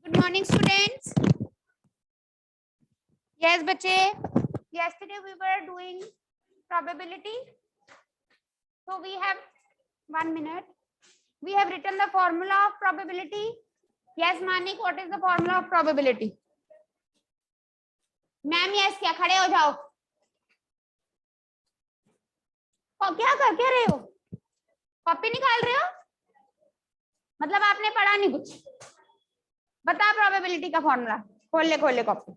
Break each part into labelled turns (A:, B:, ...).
A: Good morning, students. Yes, बच्चे. Yesterday we were doing probability. So we have 1 minute. We have written the formula of probability. Yes, Manik, what is the formula of probability? Ma'am yes, क्या खड़े हो जाओ. क्या कर क्या रहे हो? कॉपी निकाल रहे हो? मतलब आपने पढ़ा नहीं कुछ. बता प्रोबेबिलिटी का फॉर्मूला. खोल ले copy.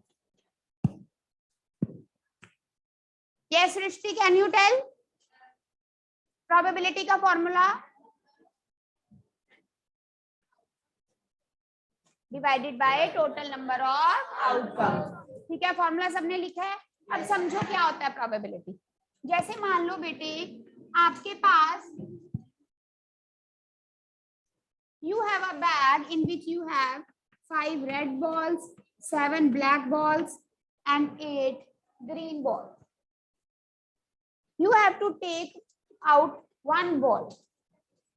A: Yes, Rishti, can you tell? Probability का formula. Divided by total number of outcomes. ठीक है, फॉर्मूला सबने लिखा है. अब समझो क्या होता है प्रोबेबिलिटी. जैसे मान लो बेटे आपके पास you have a bag in which you have 5 red balls, 7 black balls and 8 green balls. You have to take out one ball.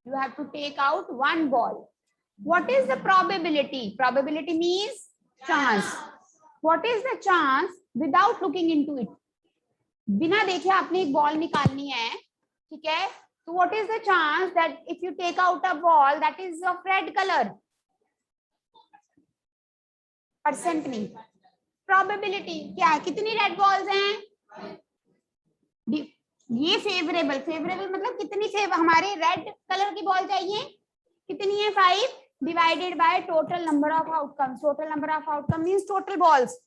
A: You have to take out one ball. What is the probability? Probability means chance. What is the chance without looking into it? बिना देखे आपने एक ball निकालनी है, ठीक है? So what is the chance that if you take out a ball that is of red color? Percent नहीं. Probability क्या है? कितनी red balls हैं? ये फेवरेबल मतलब कितनी हमारे रेड कलर की बॉल चाहिए. कितनी है? 5 divided by total number of outcomes. Total number of outcome means total balls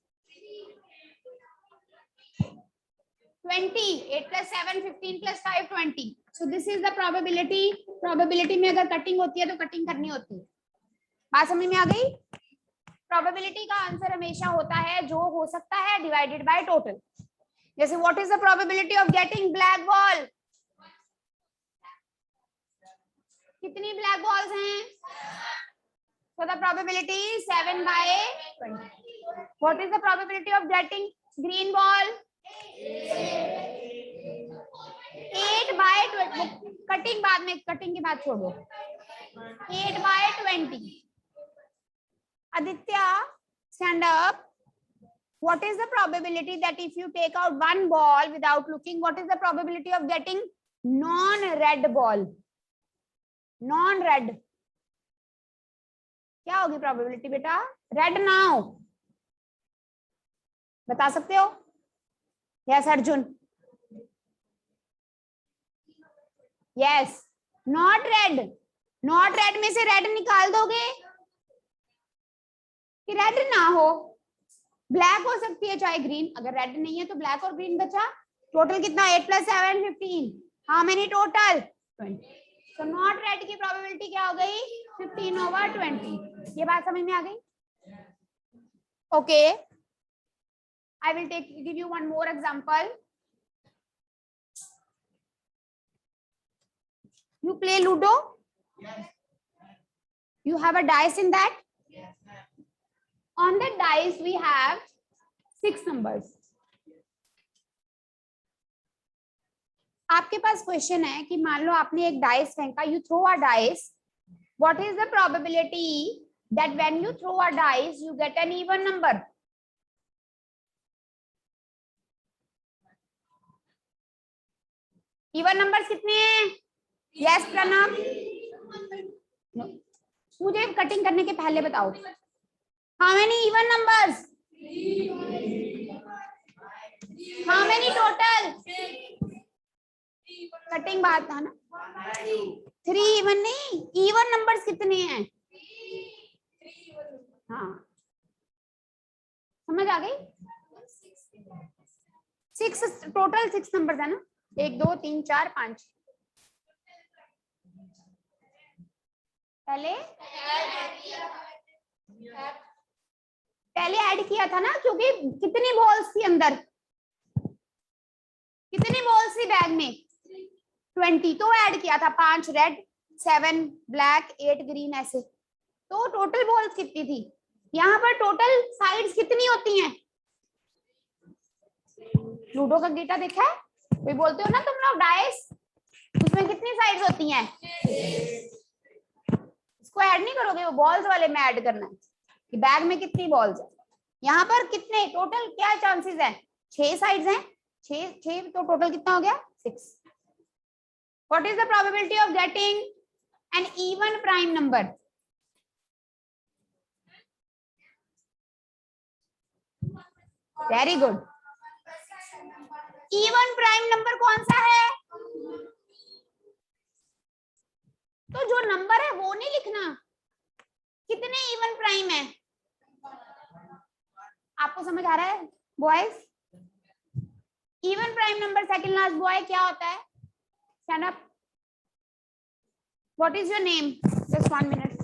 A: 20. 8 plus 7 15 plus 5 20. So this is the probability. Probability में अगर कटिंग होती है तो कटिंग करनी होती है. बात समझ में आ गई? Probability का आंसर हमेशा होता है जो हो सकता है डिवाइडेड बाय टोटल. जैसे what is the probability of getting black ball? कितनी black balls हैं? So the probability is 7 by 20. What is the probability of getting green ball? 8 by 20. Cutting बाद में, कटिंग के बाद छोड़ो. 8 by 20. Aditya, stand up. What is the probability that if you take out one ball without looking, what is the probability of getting non-red ball? Non-red. क्या होगी probability बेटा? Red ना हो. बता सकते हो? Yes, Arjun. Yes. Not red. Not red में से red निकाल दोगे कि red ना हो. ब्लैक हो सकती है चाहे ग्रीन. अगर रेड नहीं है तो ब्लैक और ग्रीन बचा. टोटल कितना? 8 plus 7 15. How many total? 20. तो नॉट रेड की प्रोबेबिलिटी क्या हो गई? 15 over 20. ये बात समझ में आ गई? Okay, I will give you one more example. You play Ludo? Yes. You have a dice in that? Yes. On the dice we have 6 numbers. आपके पास क्वेश्चन है कि मान लो आपने एक डाइस फेंका. You throw a dice. What is the probability that when you throw a dice you get an even number? Even numbers कितने हैं? Yes, Pranav. मुझे कटिंग करने के पहले बताओ. How many even numbers? How many total? Cutting बात था ना. 3 even नहीं, even numbers कितने हैं? हाँ, समझ आ गई? 6 टोटल 6 नंबर्स है ना. 1 2 3 4 5. पहले ऐड किया था ना, क्योंकि कितनी बॉल्स थी अंदर? कितनी बॉल्स थी बैग में? 20. तो ऐड किया था 5 रेड 7 ब्लैक 8 ग्रीन ऐसे. तो टोटल बॉल्स कितनी थी? यहाँ पर टोटल साइड्स कितनी होती हैं? लूडो का गीटा देखा है? कोई बोलते हो ना तुम लोग डाइस, उसमें कितनी साइड्स होती हैं? इसको ऐड नहीं करोगे, वो बॉल्स वाले में ऐड करना है. कि बैग में कितनी बॉल्स है। यहाँ पर कितने टोटल क्या चांसेस है, 6 साइड्स हैं, 6 तो टोटल कितना हो गया 6। What is the probability of getting an even prime number? Very good. Even prime number कौन सा है? तो जो नंबर है वो नहीं लिखना, कितने इवन प्राइम है। आपको समझ आ रहा है boys? Even prime number second last boy क्या होता है? Stand up. What is your name? Just 1 minute.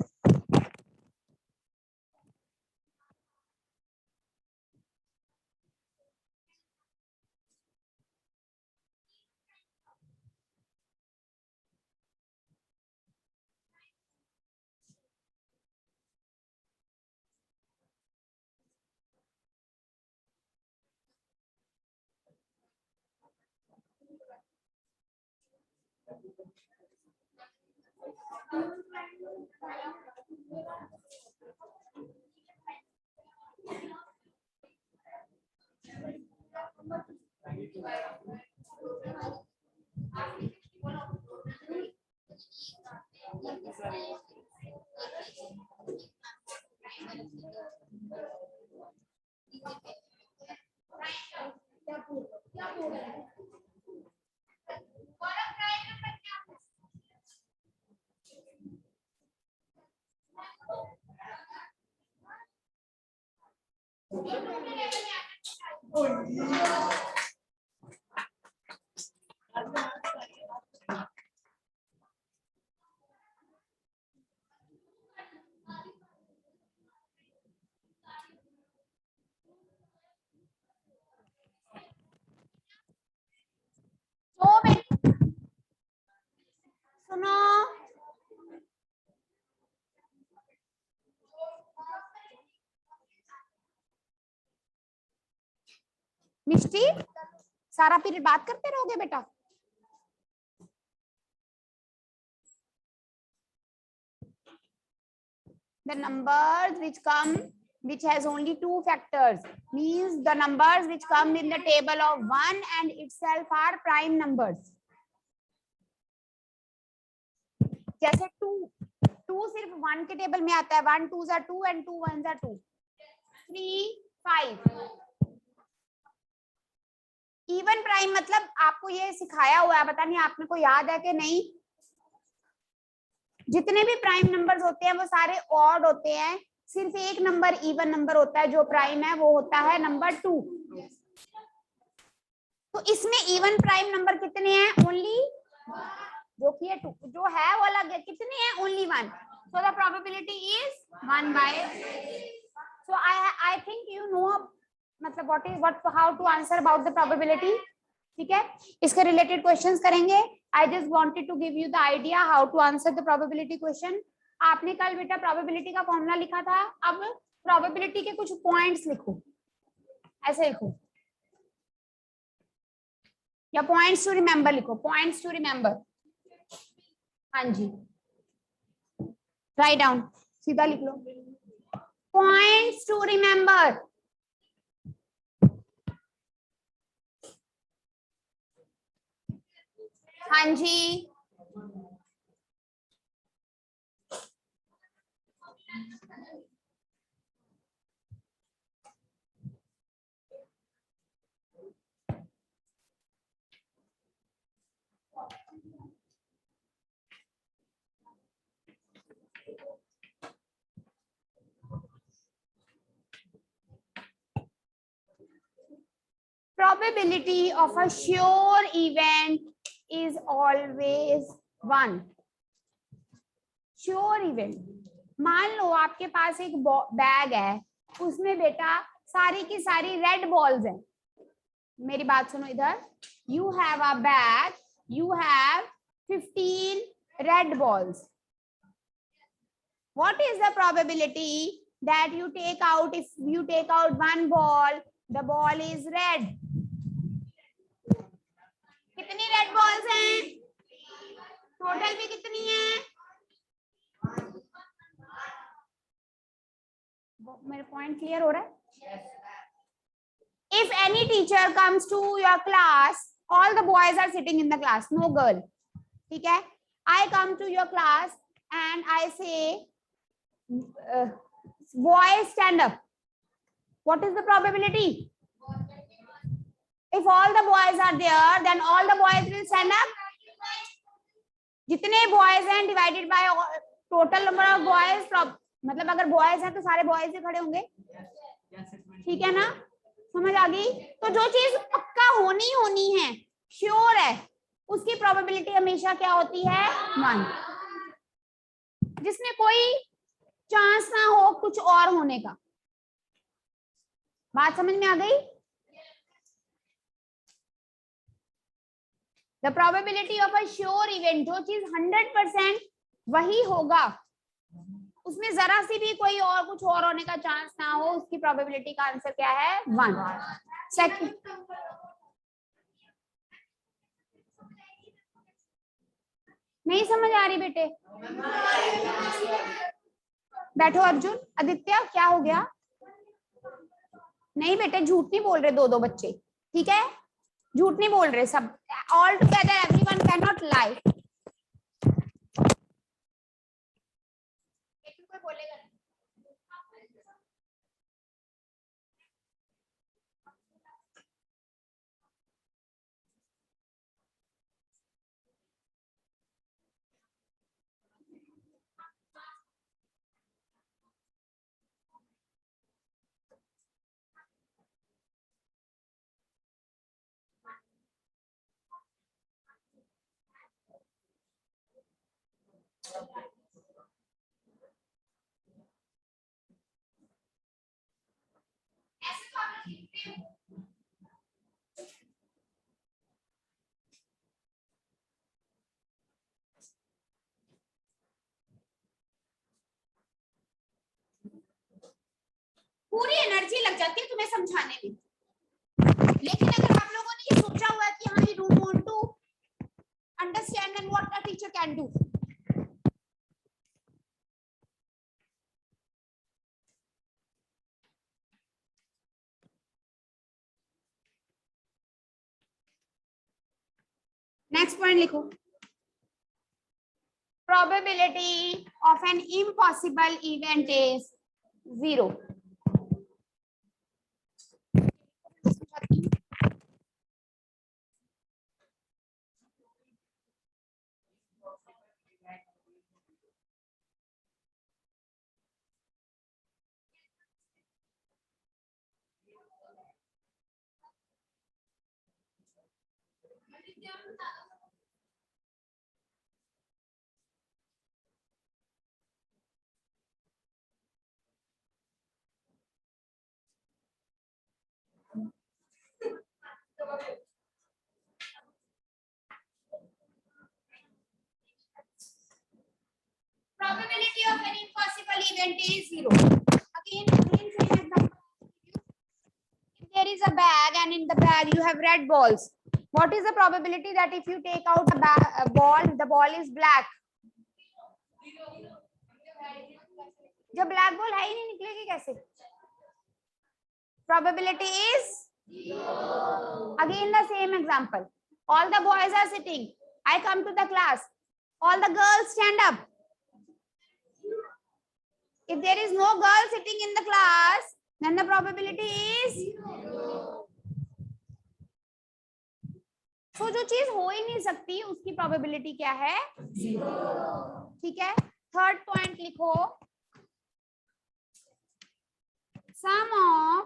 A: सुनो, मिष्टी सारा पीरियड बात करते रहोगे बेटा? The numbers which has only 2 factors means the numbers which come in the table of 1 and itself are prime numbers. जैसे 2 सिर्फ 1 के टेबल में आता है, 1 2s are 2 and 2 1s are 2, 3 5। Even prime मतलब आपको ये सिखाया हुआ है, पता नहीं आपने को याद है कि नहीं। जितने भी प्राइम नंबर्स होते हैं वो सारे ऑड होते हैं, सिर्फ एक नंबर इवन नंबर होता है जो प्राइम है, वो होता है नंबर 2। तो इसमें इवन प्राइम नंबर कितने हैं? ओनली, जो कि है 2, जो है वो अलग है, कितने हैं? Only 1। So the probability is 1/। So I think you know मतलब what how to answer about the probability. ठीक है, इसके रिलेटेड क्वेश्चंस करेंगे। I just wanted to give you the idea how to answer the probability question. आपने कल बेटा probability का formula लिखा था, अब प्रोबेबिलिटी के कुछ पॉइंट्स लिखो, ऐसे लिखो, या पॉइंट्स टू रिमेंबर लिखो, पॉइंट्स टू रिमेंबर। हाँ जी, राइट डाउन, सीधा लिख लो, पॉइंट्स टू रिमेंबर। हाँ जी, probability of a sure event is always 1। Sure event, मान लो आपके पास एक बैग है, उसमें बेटा सारी की सारी रेड बॉल्स हैं। मेरी बात सुनो इधर, you have a bag, you have 15 red balls. What is the probability that you take out, if you take out one ball, the ball is red? कितनी रेड बॉल्स हैं? टोटल भी कितनी है? मेरे पॉइंट क्लियर हो रहा है? If any teacher comes to your class, all the boys are sitting in the class, no girl. ठीक है? I come to your class and I say, boys stand up. What is the probability? If all the boys are there, then all the boys will stand up. जितने boys हैं divided by total number of boys, मतलब अगर boys हैं तो सारे boys ही खड़े होंगे. ठीक है ना? समझ आ गई? तो जो चीज पक्का होनी है, श्योर है, उसकी प्रोबेबिलिटी हमेशा क्या होती है? 1. जिसमें कोई चांस ना हो कुछ और होने का. बात समझ में आ गई? The probability of a sure event, जो चीज 100% वही होगा, उसमें जरा सी भी कोई और कुछ और होने का चांस ना हो, उसकी प्रोबेबिलिटी का आंसर क्या है? 1. सेकंड, नहीं समझ आ रही बेटे? बैठो अर्जुन. आदित्य क्या हो गया? नहीं बेटे झूठ नहीं बोल रहे दो बच्चे. ठीक है, झूठ नहीं बोल रहे सब. All together everyone can not lie. कोई बोलेगा नहीं. पूरी एनर्जी लग जाती है तुम्हें समझाने में, लेकिन अगर आप लोगों ने ये सोचा हुआ है कि हाँ, you don't want to understand and what a teacher can do. Next point लिखो. Probability of an impossible event is 0. Probability of an impossible event is 0. Again, same example. If there is a bag and in the bag you have red balls, what is the probability that if you take out a ball, the ball is black? जब black ball है ही नहीं, निकलेगी कैसे? Probability is 0. Again, the same example. All the boys are sitting. I come to the class. All the girls stand up. If there is no girl sitting in the class, then the probability is 0. So जो चीज हो ही नहीं सकती उसकी probability क्या है? 0. ठीक है. थर्ड पॉइंट लिखो. Sum of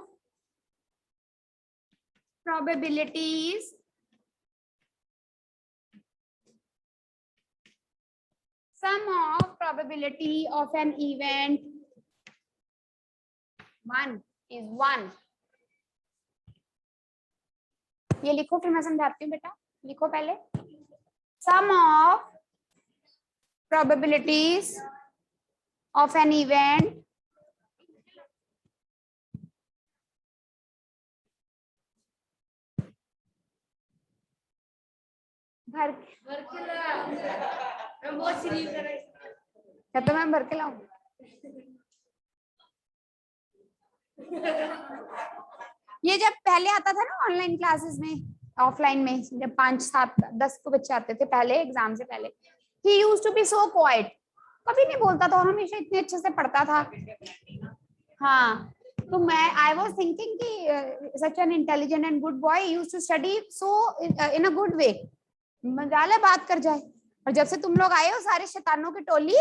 A: probabilities of an event 1 is 1. ये लिखो फिर मैं समझाती हूँ बेटा. लिखो पहले. Sum of probabilities of an event भर के मैं भर के लाऊं. ये जब पहले आता था ना ऑनलाइन क्लासेस में, ऑफलाइन में, जब 5 7 10 को बच्चे आते थे पहले एग्जाम से पहले, ही used to be so quite, कभी नहीं बोलता था, हमेशा इतने अच्छे से पढ़ता था। हाँ, तो मैं आई वाज थिंकिंग कि such an intelligent and good boy used to study so in a good way, मजाल है बात कर जाए। और जब से तुम लोग आए हो सारे शैतानों की टोली,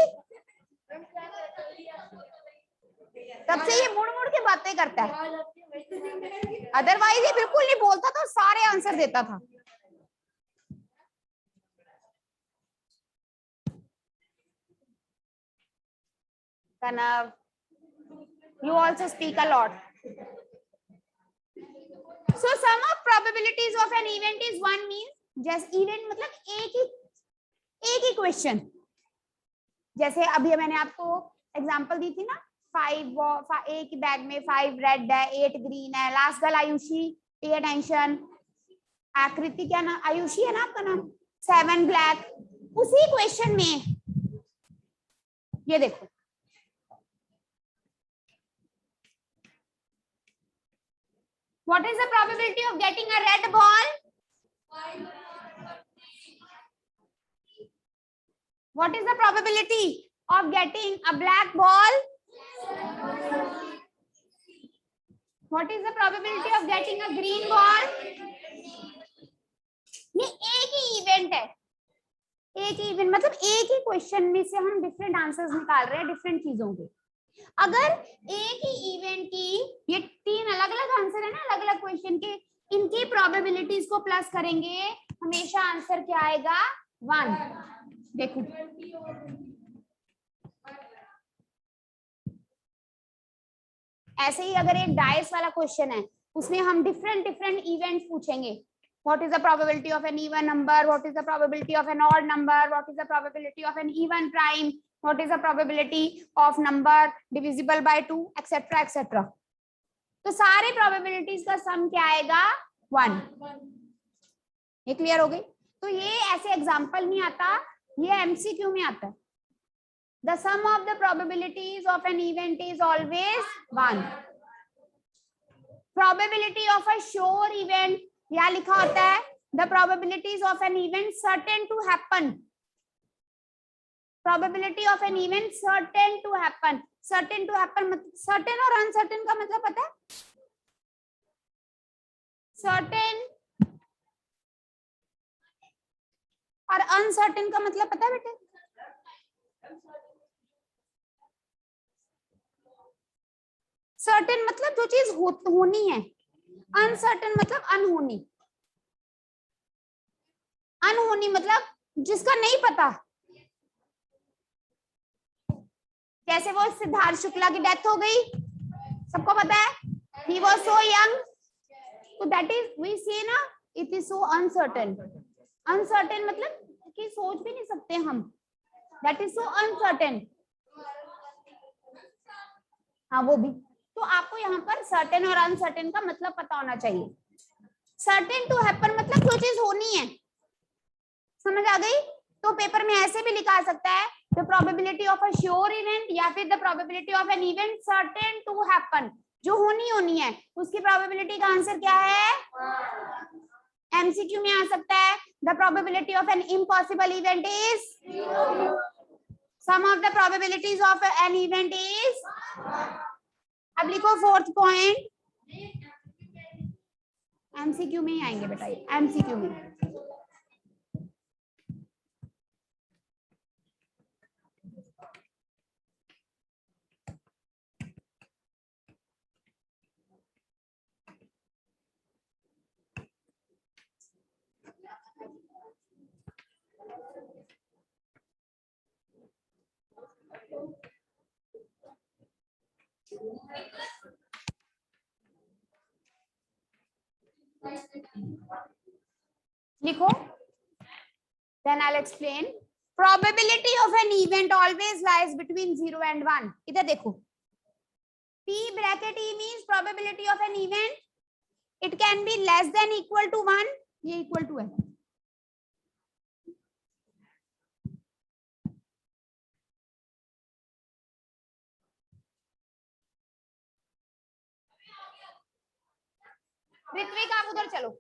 A: तब से ये मुड़ मुड़ के बातें करता है, अदरवाइज ये बिल्कुल नहीं बोलता था, सारे आंसर देता था। Kanav, you also speak a lot. So sum of probabilities of an event is 1 means, जैसे event मतलब एक ही क्वेश्चन, जैसे अभी मैंने आपको एग्जांपल दी थी ना, 5 एक बैग में 5 रेड है, 8 ग्रीन है, last girl Ayushi, pay attention, आकृति क्या नाम, आयुषी है ना आपका नाम, 7 ब्लैक, उसी क्वेश्चन में ये देखो, what is the probability of getting a red ball? What is the probability of getting a black ball? What is the probability of getting a green ball? ये एक ही इवेंट है, एक ही इवेंट मतलब एक ही क्वेश्चन में से हम डिफरेंट आंसर्स निकाल रहे हैं डिफरेंट चीजों के। अगर एक ही इवेंट की ये 3 अलग अलग आंसर है ना, अलग अलग क्वेश्चन के, इनकी प्रोबेबिलिटीज को प्लस करेंगे, हमेशा आंसर क्या आएगा, 1। देखो ऐसे ही अगर एक डाइस वाला क्वेश्चन है, उसमें हम डिफरेंट इवेंट्स पूछेंगे, what is the probability of an even number, what is the probability of an odd number, what is the probability of an even prime, what is the probability of number divisible by 2, etc etc। तो सारे probabilities का सम क्या आएगा, 1। ये clear हो गई? तो ये ऐसे एग्जांपल नहीं आता, ये एमसीक्यू में आता है। The sum of the probabilities of an event is always 1। Probability of a sure event, क्या लिखा होता है, the probabilities of an event certain to happen। probability of an event certain to happen, certain to happen मतलब certain और uncertain का मतलब पता है, certain और uncertain का मतलब पता है बेटे, certain मतलब जो चीज होनी है, uncertain मतलब अनहोनी, अनहोनी मतलब जिसका नहीं पता, जैसे वो सिद्धार्थ शुक्ला की डेथ हो गई, सबको पता है, he was so young, so that is we say ना, it is so uncertain। uncertain मतलब कि सोच भी नहीं सकते हम, that is so uncertain। हाँ वो भी, तो आपको यहाँ पर certain और uncertain का मतलब पता होना चाहिए। certain to happen मतलब जो चीज होनी है, समझ आ गई? तो पेपर में ऐसे भी लिखा सकता है, the probability of a sure event या फिर the probability of an event certain to happen, जो होनी है उसकी probability का आंसर क्या है, एमसीक्यू में आ सकता है, the probability of an impossible event is, sum of the probabilities of an event is, अब लिखो 4th पॉइंट, एमसीक्यू में ही आएंगे बेटा, एमसीक्यू में। लिखो, then I'll explain। probability of an event always lies between 0 and 1। इधर देखो, P bracket E means probability of an event, it can be less than equal to 1, ये equal to है, ऋत्विक आप उधर चलो।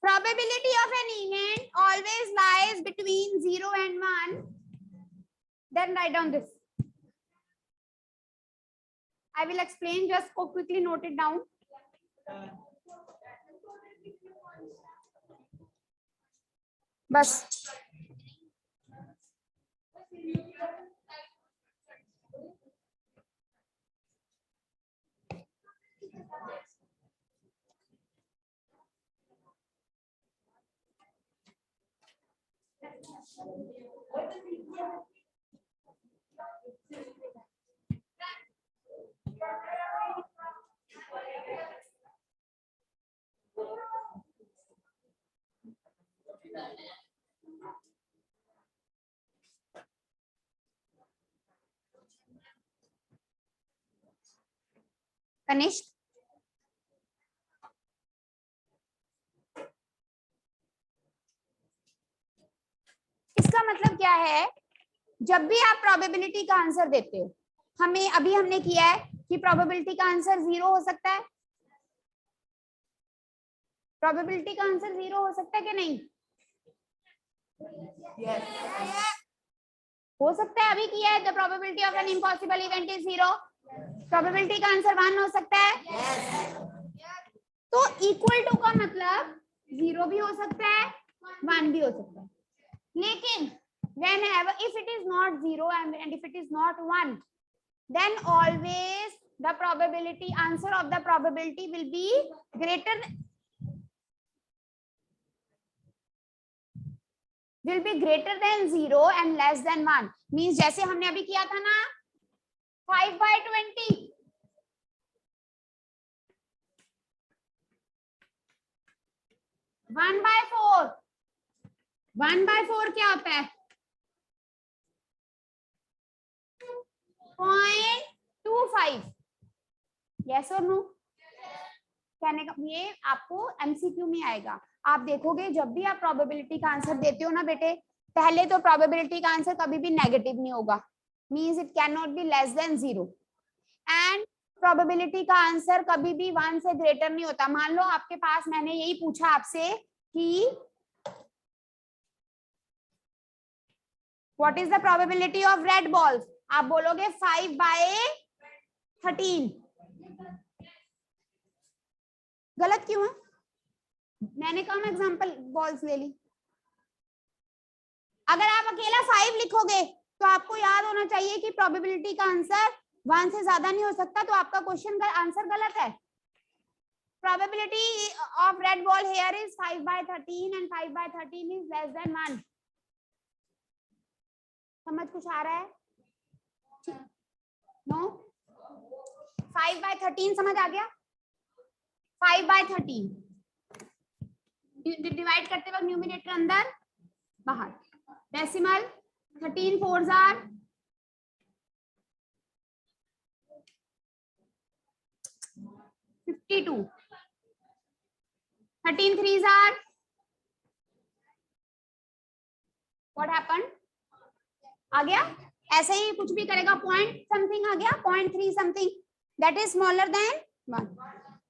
A: Probability of an event always lies between 0 and 1. Then write down this. I will explain, just quickly note it down. बस कनिष्क, इसका मतलब क्या है, जब भी आप प्रोबेबिलिटी का आंसर देते हो, हमें अभी हमने किया है कि प्रोबेबिलिटी का आंसर 0 हो सकता है, प्रोबेबिलिटी का आंसर 0 हो सकता है कि नहीं? yes. हो सकता है, अभी किया है, the probability of an impossible event is 0, probability का आंसर 1 हो सकता है yes. तो इक्वल टू का मतलब 0 भी हो सकता है, 1 भी हो सकता है, लेकिन whenever if it is not 0 and if it is not 1, then always the probability answer of the probability will be greater than 0 and less than 1. means जैसे हमने अभी किया था ना 5/20, 1/4, 1/4 क्या होता है? 0.25. यस और नो? कहने का ये आपको एमसीक्यू में आएगा, आप देखोगे जब भी आप प्रोबेबिलिटी का आंसर देते हो ना बेटे, पहले तो प्रोबेबिलिटी का आंसर कभी भी नेगेटिव नहीं होगा, means it can not be less than 0, and probability का आंसर कभी भी 1 से ग्रेटर नहीं होता। मान लो आपके पास मैंने यही पूछा आपसे कि what is the probability of red balls, आप बोलोगे 5/13। गलत क्यों है? मैंने कम एग्जांपल बॉल्स ले ली। अगर आप अकेला 5 लिखोगे तो आपको याद होना चाहिए कि प्रोबेबिलिटी का आंसर 1 से ज्यादा नहीं हो सकता, तो आपका क्वेश्चन का आंसर गलत है। Probability of red ball here is 5/13 and 5/13 is less than 1। समझ कुछ आ रहा है? नो? 5/13 समझ आ गया? 5/13 डिवाइड करते वक्त न्यूमरेटर अंदर बाहर, decimal 13 4s are 52, 13 3s are what happened? आ गया? ऐसे ही कुछ भी करेगा, पॉइंट समथिंग आ गया, 0.3 something, that is smaller than 1।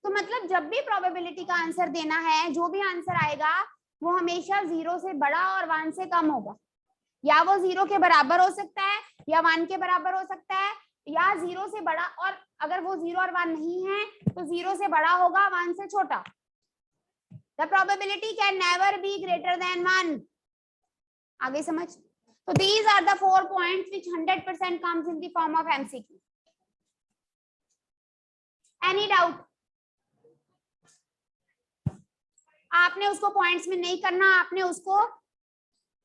A: तो मतलब जब भी प्रोबेबिलिटी का आंसर देना है, जो भी आंसर आएगा वो हमेशा 0 से बड़ा और 1 से कम होगा, या वो 0 के बराबर हो सकता है या 1 के बराबर हो सकता है, या 0 से बड़ा, और अगर वो 0 और 1 नहीं है तो 0 से बड़ा होगा, 1 से छोटा। The probability can never be greater than 1। आ गई समझ? So these are the 4 points which 100% comes in the form of MCQ. Any doubt? आपने उसको पॉइंट्स में नहीं करना, आपने उसको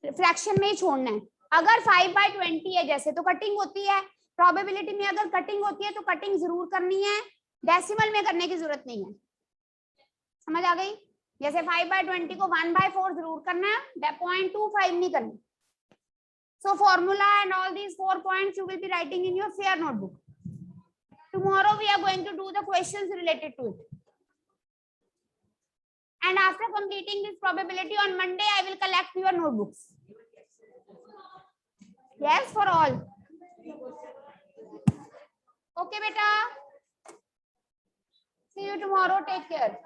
A: फ्रैक्शन में ही छोड़ना है। अगर 5/20 है जैसे तो कटिंग होती है, प्रोबेबिलिटी में अगर कटिंग होती है तो कटिंग जरूर करनी है, डेसिमल में करने की जरूरत नहीं है। समझ आ गई? जैसे 5/20 को 1/4 जरूर करना है, 0.25 नहीं करना। So formula and all these 4 points you will be writing in your fair notebook. Tomorrow we are going to do the questions related to it. And after completing this probability on Monday, I will collect your notebooks. Yes, for all. Okay. Okay, beta. See you tomorrow. Take care.